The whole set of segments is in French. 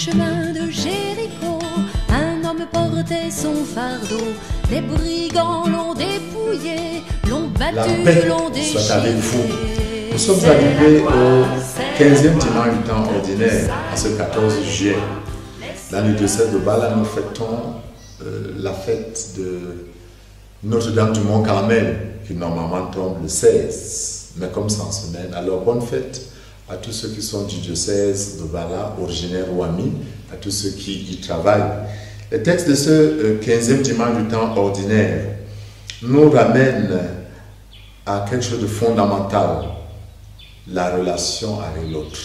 chemin de Jéricho, un homme portait son fardeau. Les brigands l'ont dépouillé, l'ont battu, l'ont déchiré. Nous sommes arrivés au 15e dimanche du temps ordinaire, en ce 14 juillet. Dans le diocèse de Bala, nous fêtons la fête de Notre-Dame du Mont-Carmel, qui normalement tombe le 16, mais comme c'est en semaine. Alors bonne fête à tous ceux qui sont du diocèse de Bala, originaires ou amis, à tous ceux qui y travaillent. Le texte de ce 15e dimanche du temps ordinaire nous ramène à quelque chose de fondamental, la relation avec l'autre.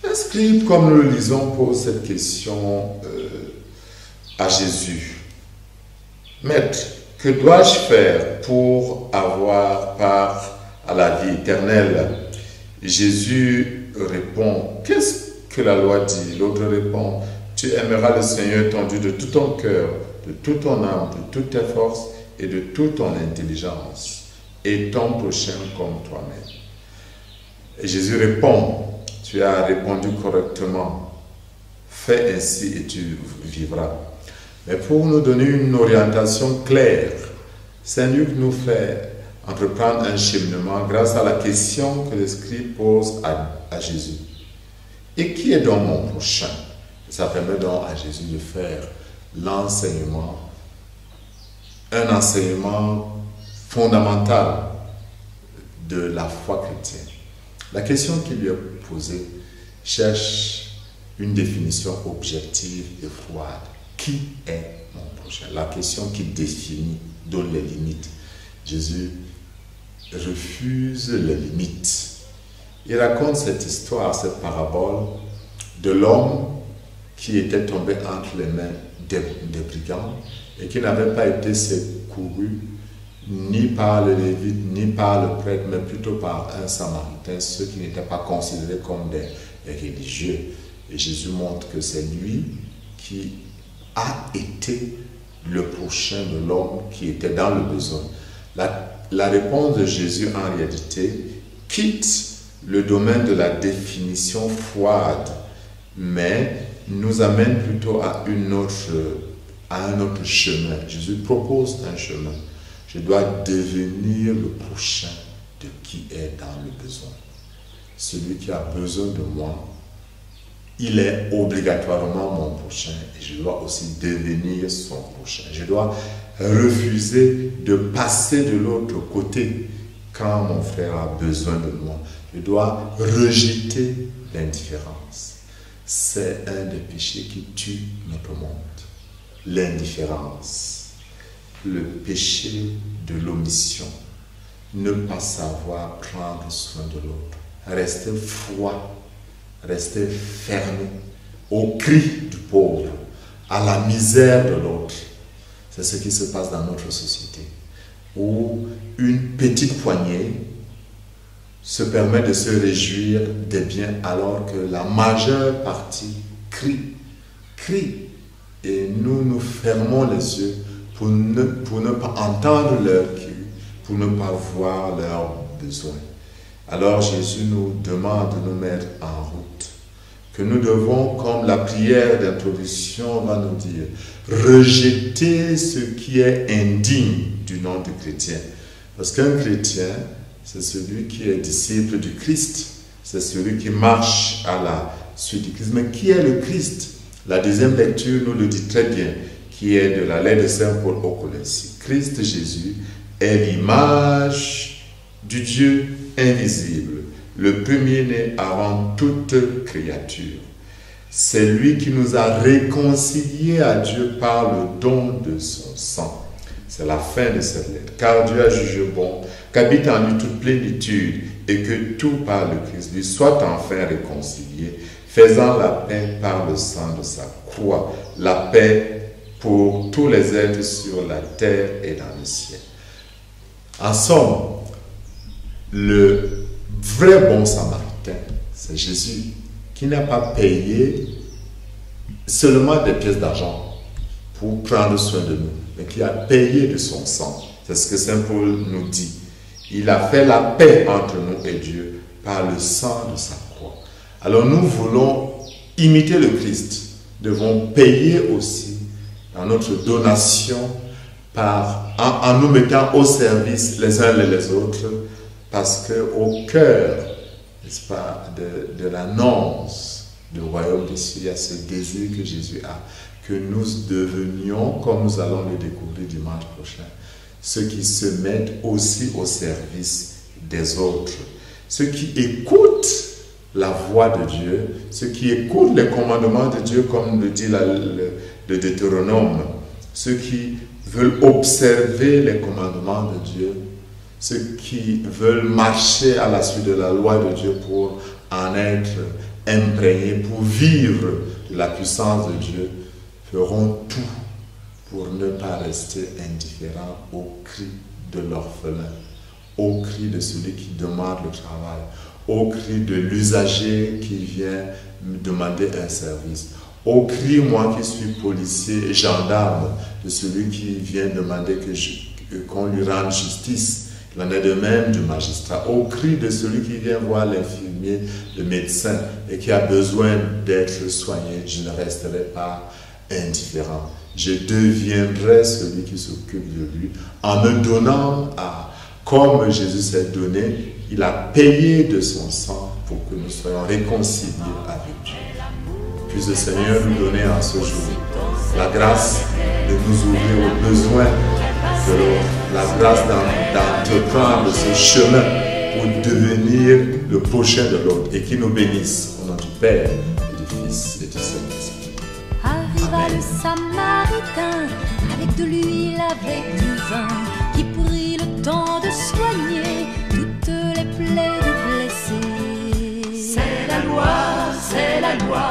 Un scribe, comme nous le lisons, pose cette question à Jésus. Maître, que dois-je faire pour avoir part à la vie éternelle? Jésus répond, qu'est-ce que la loi dit? L'autre répond, tu aimeras le Seigneur ton Dieu de tout ton cœur, de toute ton âme, de toutes tes forces et de toute ton intelligence, et ton prochain comme toi-même. Et Jésus répond, tu as répondu correctement, fais ainsi et tu vivras. Mais pour nous donner une orientation claire, Saint-Luc nous fait entreprendre un cheminement grâce à la question que le scribe pose à Jésus. Et qui est donc mon prochain? Ça permet donc à Jésus de faire l'enseignement, un enseignement fondamental de la foi chrétienne. La question qui lui est posée cherche une définition objective et froide. Qui est mon prochain? La question qui définit, donne les limites. Jésus refuse les limites. Il raconte cette histoire, cette parabole de l'homme qui était tombé entre les mains des brigands et qui n'avait pas été secouru ni par le lévite, ni par le prêtre, mais plutôt par un samaritain, ceux qui n'étaient pas considérés comme des religieux. Et Jésus montre que c'est lui qui a été le prochain de l'homme qui était dans le besoin. La réponse de Jésus, en réalité, quitte le domaine de la définition froide, mais nous amène plutôt à un autre chemin. Jésus propose un chemin. Je dois devenir le prochain de qui est dans le besoin. Celui qui a besoin de moi, il est obligatoirement mon prochain et je dois aussi devenir son prochain. Je dois refuser de passer de l'autre côté quand mon frère a besoin de moi. Je dois rejeter l'indifférence. C'est un des péchés qui tue notre monde. L'indifférence. Le péché de l'omission. Ne pas savoir prendre soin de l'autre. Rester froid. Rester fermé au cri du pauvre, à la misère de l'autre. C'est ce qui se passe dans notre société, où une petite poignée se permet de se réjouir des biens alors que la majeure partie crie. Et nous fermons les yeux pour ne pas entendre leurs cris, pour ne pas voir leurs besoins. Alors Jésus nous demande de nous mettre en route, que nous devons, comme la prière d'introduction va nous dire, rejeter ce qui est indigne du nom du chrétien. Parce qu'un chrétien, c'est celui qui est disciple du Christ, c'est celui qui marche à la suite du Christ. Mais qui est le Christ? La deuxième lecture nous le dit très bien, qui est de la lettre de Saint Paul aux Colossiens. Christ Jésus est l'image du Dieu invisible, le premier-né avant toute créature. C'est lui qui nous a réconciliés à Dieu par le don de son sang. C'est la fin de cette lettre. Car Dieu a jugé bon qu'habite en lui toute plénitude et que tout par le Christ lui soit enfin réconcilié, faisant la paix par le sang de sa croix, la paix pour tous les êtres sur la terre et dans le ciel. En somme, le vrai bon samaritain, c'est Jésus, qui n'a pas payé seulement des pièces d'argent pour prendre soin de nous, mais qui a payé de son sang. C'est ce que Saint Paul nous dit. Il a fait la paix entre nous et Dieu par le sang de sa croix. Alors nous voulons imiter le Christ, devons payer aussi dans notre donation en nous mettant au service les uns les autres, parce qu'au cœur, n'est-ce pas, de l'annonce du royaume des cieux, il y a ce désir que Jésus a, que nous devenions, comme nous allons le découvrir dimanche prochain, ceux qui se mettent aussi au service des autres, ceux qui écoutent la voix de Dieu, ceux qui écoutent les commandements de Dieu, comme le dit le Deutéronome, ceux qui veulent observer les commandements de Dieu, ceux qui veulent marcher à la suite de la loi de Dieu pour en être imprégnés, pour vivre de la puissance de Dieu, feront tout pour ne pas rester indifférents au cri de l'orphelin, au cri de celui qui demande le travail, au cri de l'usager qui vient me demander un service, au cri, moi qui suis policier et gendarme, de celui qui vient demander qu'on lui rende justice. Il en est de même du magistrat, au cri de celui qui vient voir l'infirmier, le médecin et qui a besoin d'être soigné. Je ne resterai pas indifférent. Je deviendrai celui qui s'occupe de lui en me donnant comme Jésus s'est donné. Il a payé de son sang pour que nous soyons réconciliés avec Dieu. Puisse le Seigneur nous donner en ce jour la grâce de nous ouvrir aux besoins de l'autre, la grâce d'entreprendre ce chemin pour devenir le prochain de l'autre, et qui nous bénisse au nom du Père et du Fils et du Saint-Esprit. Arriva le Samaritain avec de l'huile, avec du vin, qui prit le temps de soigner toutes les plaies du blessé. C'est la loi,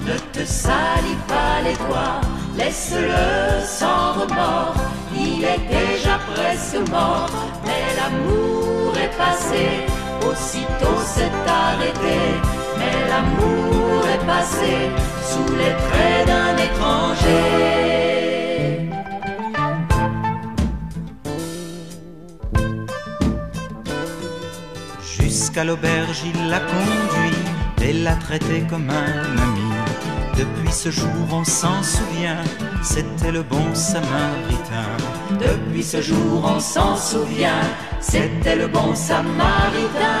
ne te salis pas les doigts, laisse-le sans remords, il est déjà presque mort, mais l'amour est passé, aussitôt s'est arrêté, mais l'amour est passé sous les traits d'un étranger. Jusqu'à l'auberge il l'a conduit et l'a traité comme un ami. Depuis ce jour on s'en souvient, c'était le bon Samaritain. Depuis ce jour on s'en souvient, c'était le bon Samaritain.